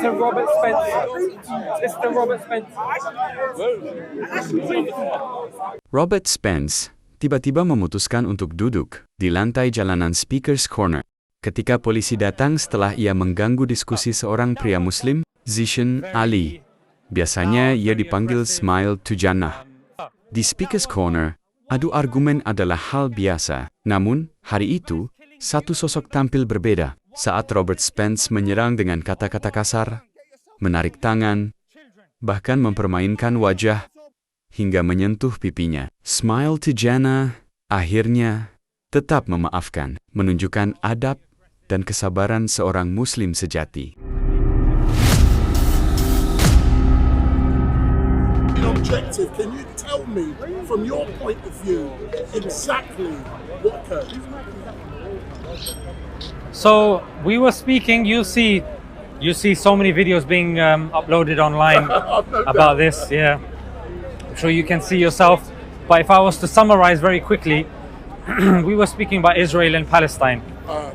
To Robert Spence. It's the Robert Spence. Robert Spence tiba-tiba memutuskan untuk duduk di lantai jalanan Speaker's Corner ketika polisi datang setelah ia mengganggu diskusi seorang pria Muslim, Zishan Ali. Biasanya ia dipanggil Smile to Jannah. Di Speaker's Corner, adu argumen adalah hal biasa. Namun, hari itu, satu sosok tampil berbeda saat Robert Spence menyerang dengan kata-kata kasar, menarik tangan, bahkan mempermainkan wajah hingga menyentuh pipinya. Smile to Jannah akhirnya tetap memaafkan, menunjukkan adab dan kesabaran seorang Muslim sejati. Objective, can you tell me from your point of view exactly what occurred? So we were speaking. You see so many videos being uploaded online about this. Yeah, I'm sure you can see yourself. But if I was to summarize very quickly, we were speaking about Israel and Palestine.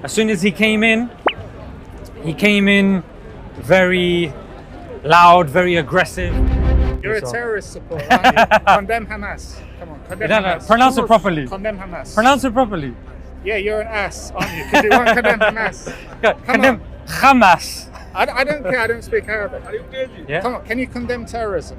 As soon as he came in very loud, very aggressive. You're a terrorist supporter, aren't you? Condemn Hamas. Come on, condemn Hamas. Pronounce it properly. Condemn Hamas. Pronounce it properly. Yeah, you're an ass, aren't you? Because you won't condemn Hamas. Condemn Hamas. I don't care, I don't speak Arabic. Yeah. Come on, can you condemn terrorism?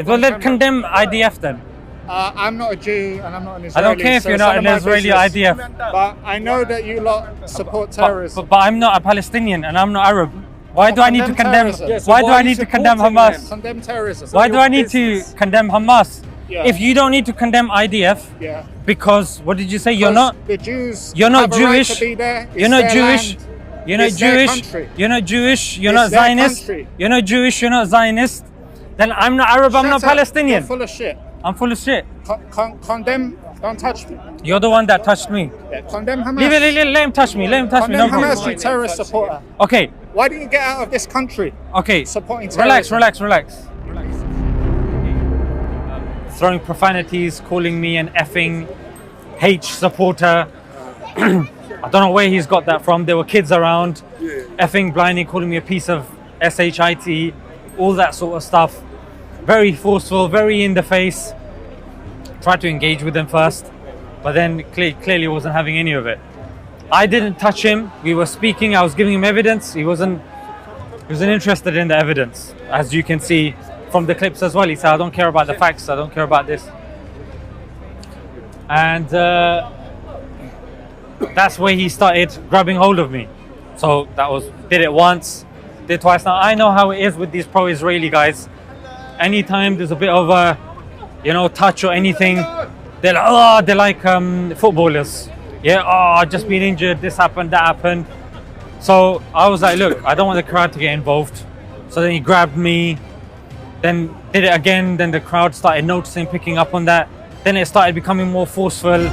Well, then condemn IDF then. I'm not a Jew and I'm not an Israeli. I don't care if you're not an Israeli IDF. But I know that you lot support terrorism. But I'm not a Palestinian and I'm not Arab. Why do I need to condemn? terrorism. Why do I need to condemn Hamas? Condemn terrorism. Why do I need to condemn Hamas? Yeah. If you don't need to condemn IDF, Yeah. because what did you say? You're not. The Jews. You're not have a right Jewish. to be there. It's You're not their Jewish. land. You're not It's their Jewish. country. You're not Jewish. You're It's not their Zionist. country. You're not Jewish. You're not Zionist. Then I'm not Arab. I'm Shut not up. Palestinian. You're full of shit. I'm full of shit. Condemn. Don't touch me. You're the one that touched me. Yeah, condemn Hamas. Let him touch me. Let him touch me. No Condemn Hamas, problem. you terrorist supporter. Okay. Why didn't you get out of this country? Okay. Supporting Relax. terrorism. Throwing profanities, calling me an effing H supporter. I don't know where he's got that from. There were kids around. Effing blinding, calling me a piece of shit, all that sort of stuff. Very forceful, very in the face. Tried to engage with him first, but then clearly wasn't having any of it. I didn't touch him. We were speaking. I was giving him evidence. He wasn't interested in the evidence, as you can see from the clips as well. He said, "I don't care about the facts. I don't care about this." And that's where he started grabbing hold of me. So did it once, did twice. Now I know how it is with these pro-Israeli guys. Anytime there's a bit of a, touch or anything, they're like footballers. Yeah, I've just been injured, this happened, that happened. So I was like, look, I don't want the crowd to get involved. So then he grabbed me, then did it again, then the crowd started noticing, picking up on that. Then it started becoming more forceful.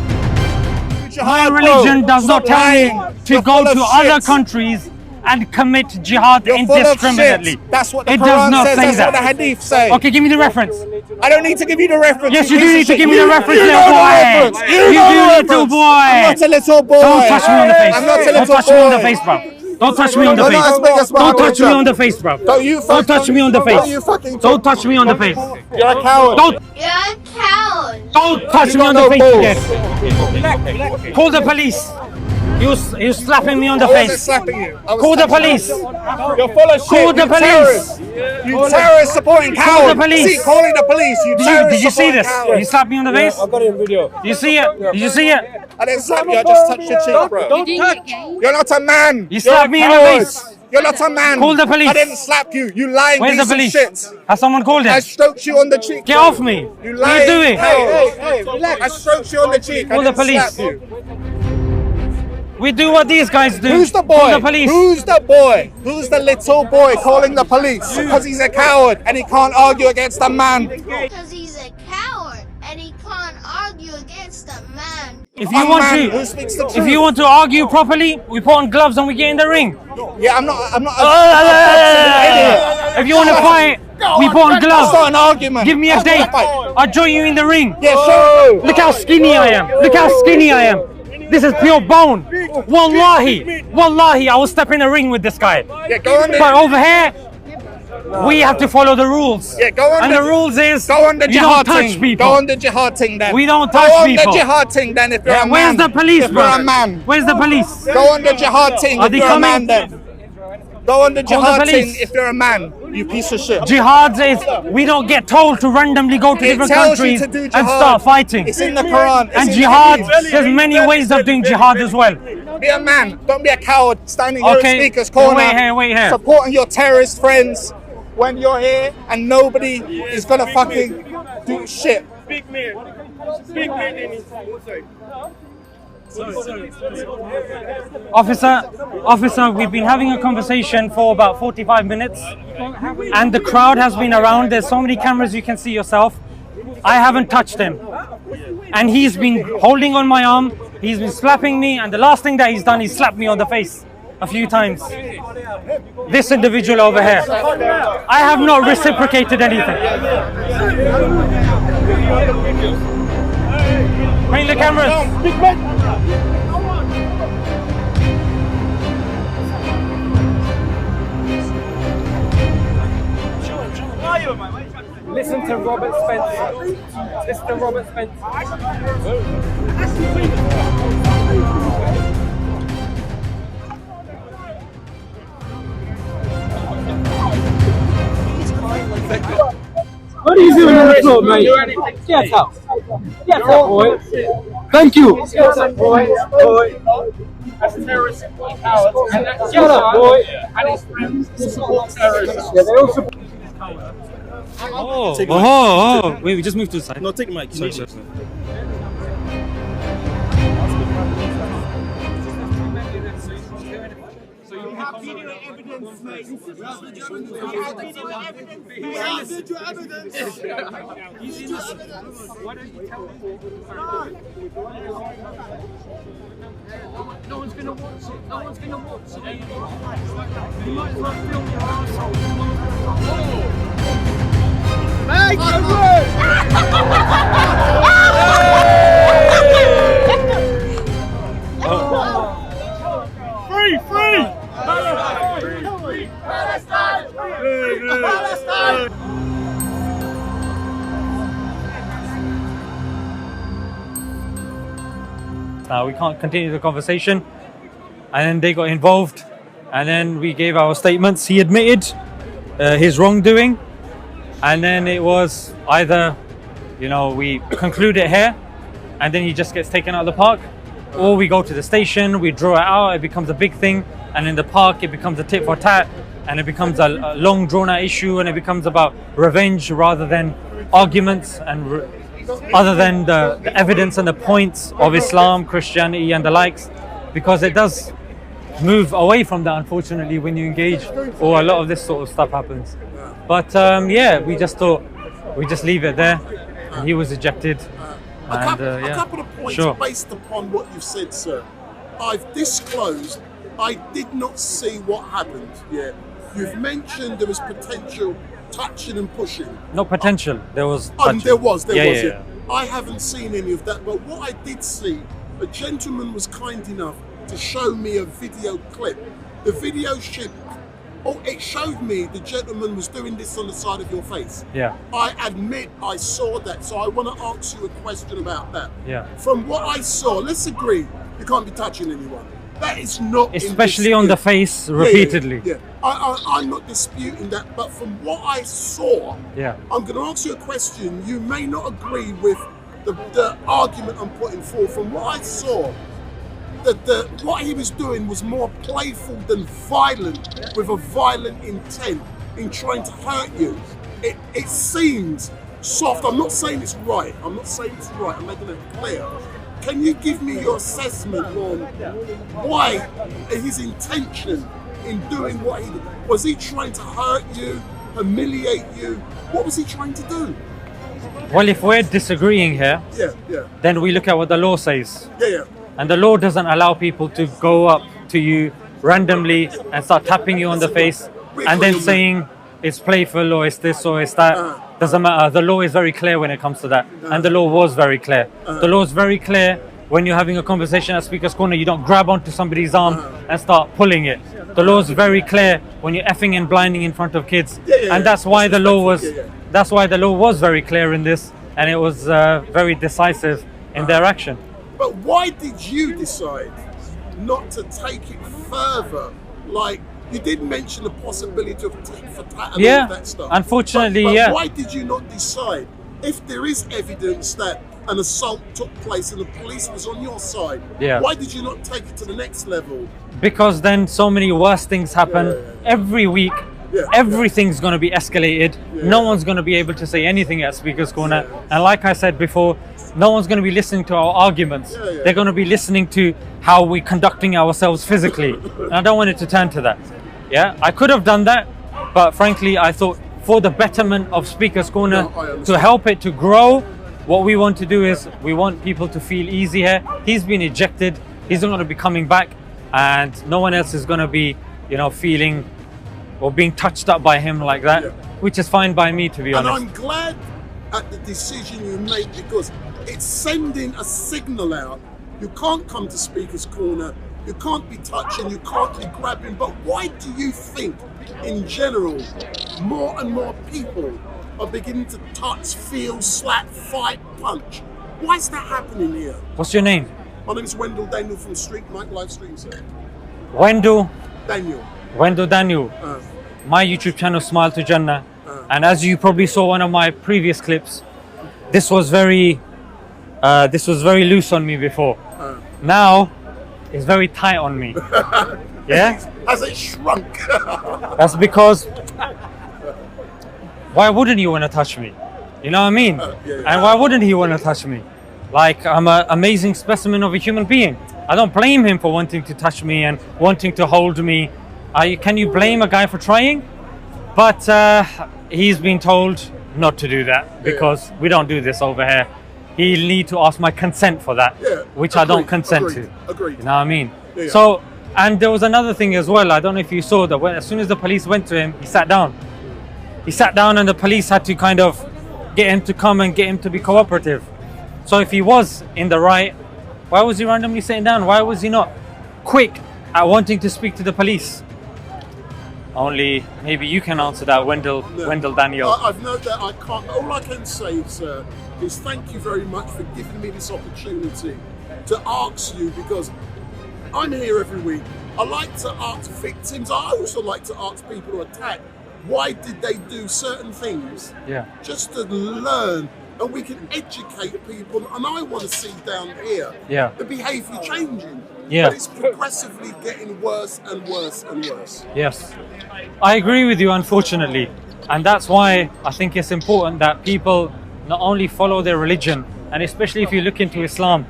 My religion does not tell me to go to other countries and commit jihad indiscriminately. That's what the It does Quran not says. say That's that. what the Hadith say. Okay, give me the reference. I don't need to give you the reference. Yes, you piece do of need to shit. give me the reference, You little know the boy. reference. You know do, the little reference. boy. I'm not a little boy. Don't touch me on the face. I'm not a Don't little touch me on the boy. face, bro. Don't touch me on the Don't face. ask me against my Don't touch me religion. on the face, bro. Don't touch me on the face. Don't touch me on the face. You're a coward. Don't touch me on the face again. Call the police. You slapping me on the I wasn't face. slapping you. I was Call the touching police. you. You're full of shit. Call the You police. terrorist. You terrorist supporting Call coward. the police. See, calling the police. You terrorist Did you see supporting this? coward. You slapped me on the face? I got it in video. Did you see it? Did you see it? I didn't slap you. I just touched your cheek, bro. Don't touch. You're not a man. You slapped me in the coward. face. You're not a man. Call the police. I didn't slap you. You lying Where's the piece police? of shit. Has someone called I him? stroked you on the cheek. Get bro. off me. You What are you lying doing? Hey, relax. I stroked you on the cheek. Call I the didn't police. slap you. We do what these guys do. Who's the boy? Call the police. Who's the boy? Who's the little boy calling the police? Because he's a coward and he can't argue against a man. Because he's a coward and he can't argue against a man. If you want man to, who speaks the if truth. you want to argue properly, we put on gloves and we get in the ring. Yeah, I'm not. If you want to fight, we put on That's not gloves. an argument. Give me a That's not date. fight. I'll join you in the ring. Yeah, sure. Look how skinny I am. Look how skinny I am. This is pure bone. Wallahi, I will step in the ring with this guy. Yeah, go on then. But over here, We have to follow the rules. Yeah, go on. And the rules is go on the you jihad don't touch thing. people. Go on the jihad thing then. We don't go touch on people. the jihad thing then. If you're a man. Where's the police, if bro? you're a man. Where's the police? Go on the jihad thing Are if they you're coming? a man then. Go on the Call the jihad police. thing if you're a man. You piece of shit. Jihad is we don't get told to randomly go to It different tells you countries to do and jihad. start fighting. It's in the Quran. It's And in jihad, the Hadith. there's many ways of doing jihad as well. Be a man. Don't be a coward standing here Okay, in speaker's corner. wait here. Supporting your terrorist friends when you're here and nobody is gonna fucking do shit. Big man. Big man in his Officer, we've been having a conversation for about 45 minutes and the crowd has been around. There's so many cameras you can see yourself. I haven't touched him. And he's been holding on my arm, he's been slapping me, and the last thing that he's done is slap me on the face a few times. This individual over here. I have not reciprocated anything. Bring the cameras. Listen to Robert Spence. Listen to Robert Spence. What are you doing on the floor, mate? Get up. Get up, boy. Thank you. Get up, boy. That's terrorists support cowards. Get up, boy. And his friends support terrorists. Yeah, they all support. Wait, we just moved to the side. No, take the mic. Sorry. No one's gonna watch it. No one's gonna watch it. You might as well film your arsehole. Make a Free! Now we can't continue the conversation, and then they got involved, and then we gave our statements. He admitted his wrongdoing, and then it was either, we conclude it here, and then he just gets taken out of the park, or we go to the station, we draw it out, it becomes a big thing, and in the park it becomes a tit for tat, and it becomes a long drawn out issue, and it becomes about revenge rather than arguments, and other than the evidence and the points of Islam, Christianity and the likes, because it does move away from that, unfortunately, when you engage, or a lot of this sort of stuff happens. But we just thought we just leave it there. And he was ejected. A couple of points based upon what you said, sir. I've disclosed I did not see what happened. Yeah, you've mentioned there was potential touching and pushing. No potential. There was. There was. Yeah. I haven't seen any of that, but what I did see, a gentleman was kind enough to show me a video clip. The video it showed me the gentleman was doing this on the side of your face. Yeah. I admit I saw that, so I want to ask you a question about that. Yeah. From what I saw, let's agree, you can't be touching anyone. That is not especially on the face repeatedly. Yeah. I'm not disputing that, but from what I saw, I'm going to ask you a question. You may not agree with the argument I'm putting forward. From what I saw, what he was doing was more playful than violent, with a violent intent in trying to hurt you. It seems soft. I'm not saying it's right. I'm making it clear. Can you give me your assessment on why his intention in doing what he did? Was he trying to hurt you, humiliate you? What was he trying to do? Well, if we're disagreeing here, then we look at what the law says. And the law doesn't allow people to go up to you randomly and start tapping you on the face and then saying it's playful or it's this or it's that. Doesn't matter. The law is very clear when it comes to that. And the law was very clear. The law is very clear when you're having a conversation at Speaker's Corner, you don't grab onto somebody's arm and start pulling it. The law is very clear when you're effing and blinding in front of kids, and that's why the law was. That's why the law was very clear in this, and it was very decisive in their action. But why did you decide not to take it further? Like, you did mention the possibility of tit for tat and all of that stuff. Unfortunately, but why did you not decide, if there is evidence that an assault took place and the police was on your side, why did you not take it to the next level? Because then so many worse things happen every week. Everything's going to be escalated. No one's going to be able to say anything at Speaker's Corner. And like I said before, no one's going to be listening to our arguments. They're going to be listening to how we're conducting ourselves physically. And I don't want it to turn to that. I could have done that, but frankly, I thought for the betterment of Speaker's Corner, to help it to grow, what we want to do is we want people to feel easy here. He's been ejected. He's not going to be coming back, and no one else is going to be, feeling or being touched up by him like that, which is fine by me, to be honest. And I'm glad at the decision you made, because it's sending a signal out. You can't come to Speaker's Corner, you can't be touching, you can't be grabbing. But why do you think, in general, more and more people are beginning to touch, feel, slap, fight, punch? Why is that happening here? What's your name? My name is Wendell Daniel from Street Mike Live Stream, sir. Wendell Daniel. My YouTube channel, Smile to Jannah. And as you probably saw one of my previous clips, this was very loose on me before. Now it's very tight on me. Has it shrunk? That's because why wouldn't you want to touch me? You know what I mean? And why wouldn't he want to touch me? Like, I'm an amazing specimen of a human being. I don't blame him for wanting to touch me and wanting to hold me. Can you blame a guy for trying? But he's been told not to do that, because we don't do this over here. He'll need to ask my consent for that, which I don't consent to. Agreed. You know what I mean? So, and there was another thing as well. I don't know if you saw that as soon as the police went to him, he sat down. He sat down, and the police had to kind of get him to come and get him to be cooperative. So if he was in the right, why was he randomly sitting down? Why was he not quick at wanting to speak to the police? Only maybe you can answer that, Wendell Daniel. I've noted that I can't. All I can say, sir, is thank you very much for giving me this opportunity to ask you, because I'm here every week. I like to ask victims. I also like to ask people who attack, why did they do certain things? Just to learn, and we can educate people. And I want to see down here the behaviour changing. But it's progressively getting worse and worse and worse. Yes, I agree with you, unfortunately. And that's why I think it's important that people not only follow their religion, and especially if you look into Islam,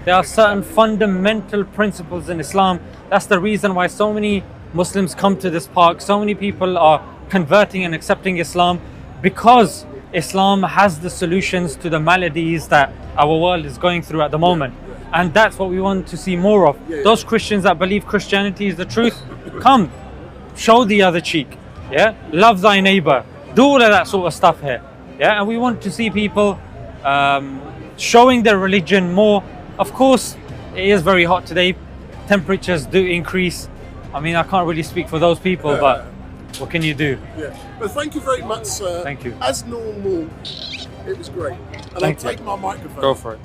there are certain fundamental principles in Islam. That's the reason why so many Muslims come to this park. So many people are converting and accepting Islam, because Islam has the solutions to the maladies that our world is going through at the moment. And that's what we want to see more of. Those Christians that believe Christianity is the truth, come, show the other cheek. Love thy neighbor. Do all of that sort of stuff here. And we want to see people showing their religion more. Of course, it is very hot today. Temperatures do increase. I mean, I can't really speak for those people, but what can you do? But thank you very much, sir. Thank you. As normal, it was great. And I'll take my microphone. Go for it.